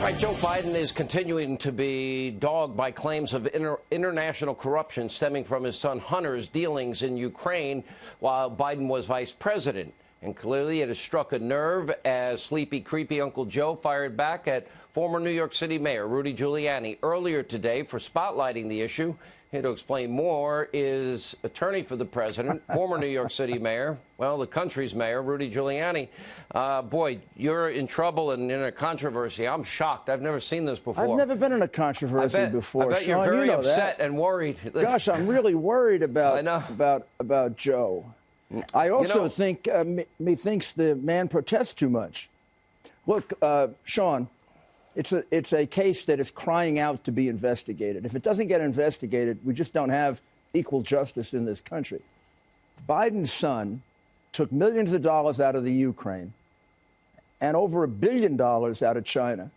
All right, Joe Biden is continuing to be dogged by claims of international corruption stemming from his son Hunter's dealings in Ukraine while Biden was vice president. And clearly it has struck a nerve as sleepy, creepy Uncle Joe fired back at former New York City Mayor Rudy Giuliani earlier today for spotlighting the issue. Here to explain more is attorney for the president, former New York City mayor, well, the country's mayor, Rudy Giuliani. Boy, you're in trouble and in a controversy. I'm shocked. I've never seen this before. I've never been in a controvery before. I bet Sean, you're very you know upset that. and worried. Gosh, I'm really worried about Joe. I also think methinks the man protests too much. Look, Sean, it's a case that is crying out to be investigated. If it doesn't get investigated, we just don't have equal justice in this country. Biden's son took millions of dollars out of the Ukraine and over $1 billion out of China,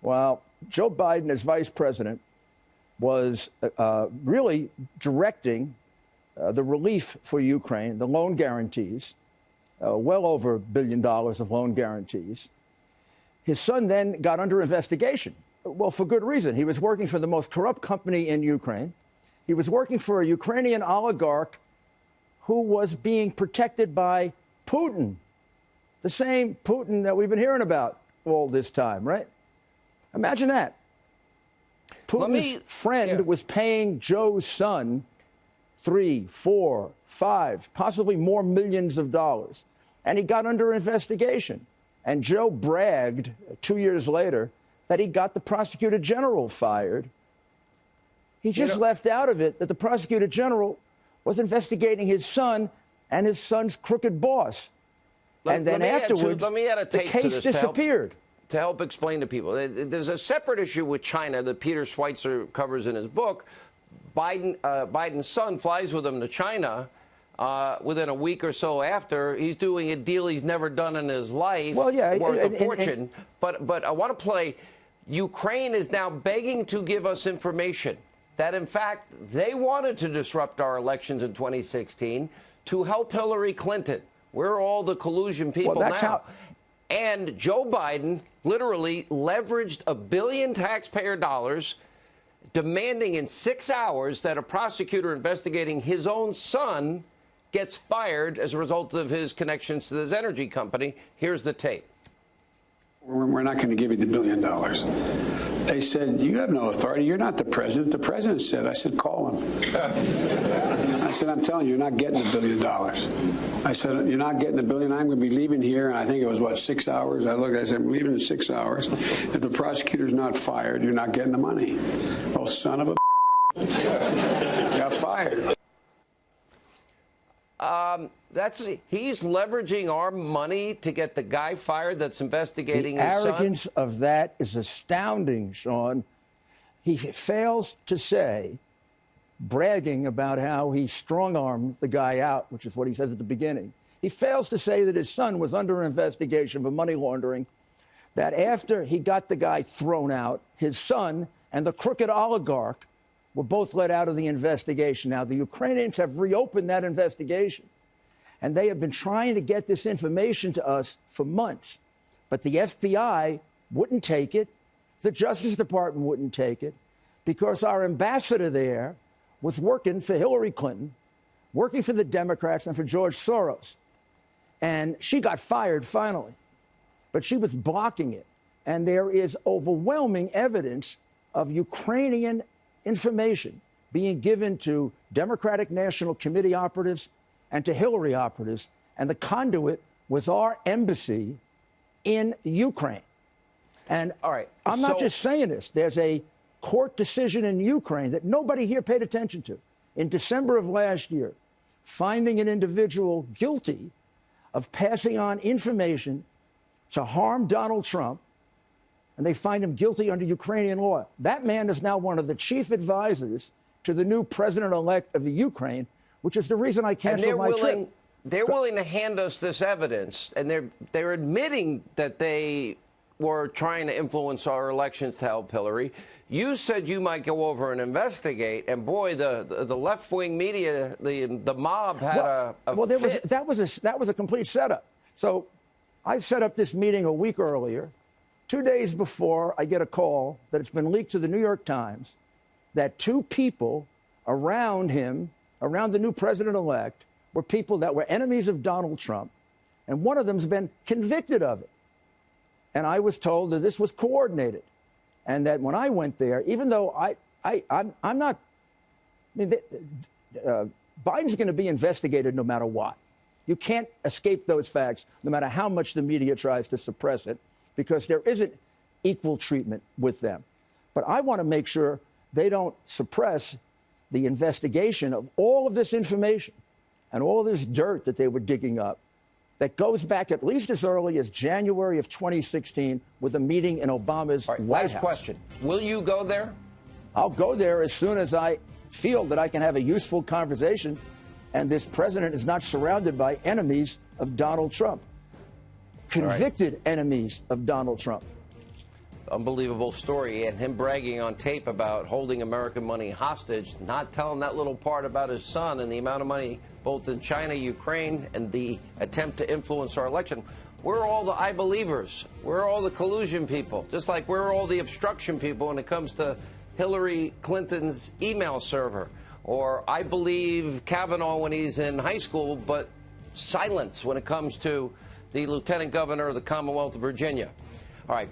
while Joe Biden, as vice president, was really directing the relief for Ukraine, the loan guarantees, well over $1 billion of loan guarantees. His son then got under investigation. Well, for good reason. He was working for the most corrupt company in Ukraine. He was working for a Ukrainian oligarch who was being protected by Putin, the same Putin that we've been hearing about all this time, right? Imagine that. Putin's friend was paying Joe's son 3, 4, 5, possibly more millions of dollars. And he got under investigation. And Joe bragged 2 years later that he got the prosecutor general fired. He just left out of it that the prosecutor general was investigating his son and his son's crooked boss. And then afterwards, the case disappeared. To help explain to people, there's a separate issue with China that Peter Schweitzer covers in his book. Biden's son flies with him to China. Within a week or so after, he's doing a deal he's never done in his life, worth a fortune. But I want to play, Ukraine is now begging to give us information that, in fact, they wanted to disrupt our elections in 2016 to help Hillary Clinton. We're all the collusion people now. And Joe Biden literally leveraged $1 billion taxpayer dollars, demanding in 6 hours that a prosecutor investigating his own son gets fired as a result of his connections to this energy company. Here's the tape. We're not going to give you the $1 billion. They said, you have no authority. You're not the president. The president said, I said, call him. I said, I'm telling you, you're not getting the $1 billion. I said, you're not getting the $1 billion. I'm going to be leaving here. And I think it was, 6 hours? I said, I'm leaving in 6 hours. If the prosecutor's not fired, you're not getting the money. Oh, son of a got fired. He's leveraging our money to get the guy fired that's investigating his son. The arrogance of that is astounding, Sean. He fails to say, bragging about how he strong-armed the guy out, which is what he says at the beginning. He fails to say that his son was under investigation for money laundering, that after he got the guy thrown out, his son and the crooked oligarch were both let out of the investigation. Now, the Ukrainians have reopened that investigation, and they have been trying to get this information to us for months. But the FBI wouldn't take it. The Justice Department wouldn't take it, because our ambassador there was working for Hillary Clinton, working for the Democrats and for George Soros. And she got fired finally, but she was blocking it. And there is overwhelming evidence of Ukrainian information being given to Democratic National Committee operatives and to Hillary operatives, and the conduit was our embassy in Ukraine. And I'm not just saying this. There's a court decision in Ukraine that nobody here paid attention to in December of last year, finding an individual guilty of passing on information to harm Donald Trump, and they find him guilty under Ukrainian law. That man is now one of the chief advisors to the new president-elect of the Ukraine, which is the reason I canceled my trip. They're willing to hand us this evidence, and they're admitting that they were trying to influence our elections to help Hillary. You said you might go over and investigate, and boy, the left-wing media, the mob had that was a complete setup. So I set up this meeting a week earlier. 2 days before, I get a call that it's been leaked to the New York Times that 2 people around him, around the new president-elect, were people that were enemies of Donald Trump, and one of them's been convicted of it. And I was told that this was coordinated, and that when I went there, even though I'm not, I mean, Biden's going to be investigated no matter what. You can't escape those facts, no matter how much the media tries to suppress it, because there isn't equal treatment with them. But I want to make sure they don't suppress the investigation of all of this information and all this dirt that they were digging up that goes back at least as early as January of 2016 with a meeting in Obama's White House. Last question. Will you go there? I'll go there as soon as I feel that I can have a useful conversation and this president is not surrounded by enemies of Donald Trump, convicted enemies of Donald Trump. Unbelievable story, and him bragging on tape about holding American money hostage, not telling that little part about his son and the amount of money both in China, Ukraine, and the attempt to influence our election. We're all the I believers. We're all the collusion people, just like we're all the obstruction people when it comes to Hillary Clinton's email server. Or I believe Kavanaugh when he's in high school, but silence when it comes to the lieutenant governor of the Commonwealth of Virginia. All right.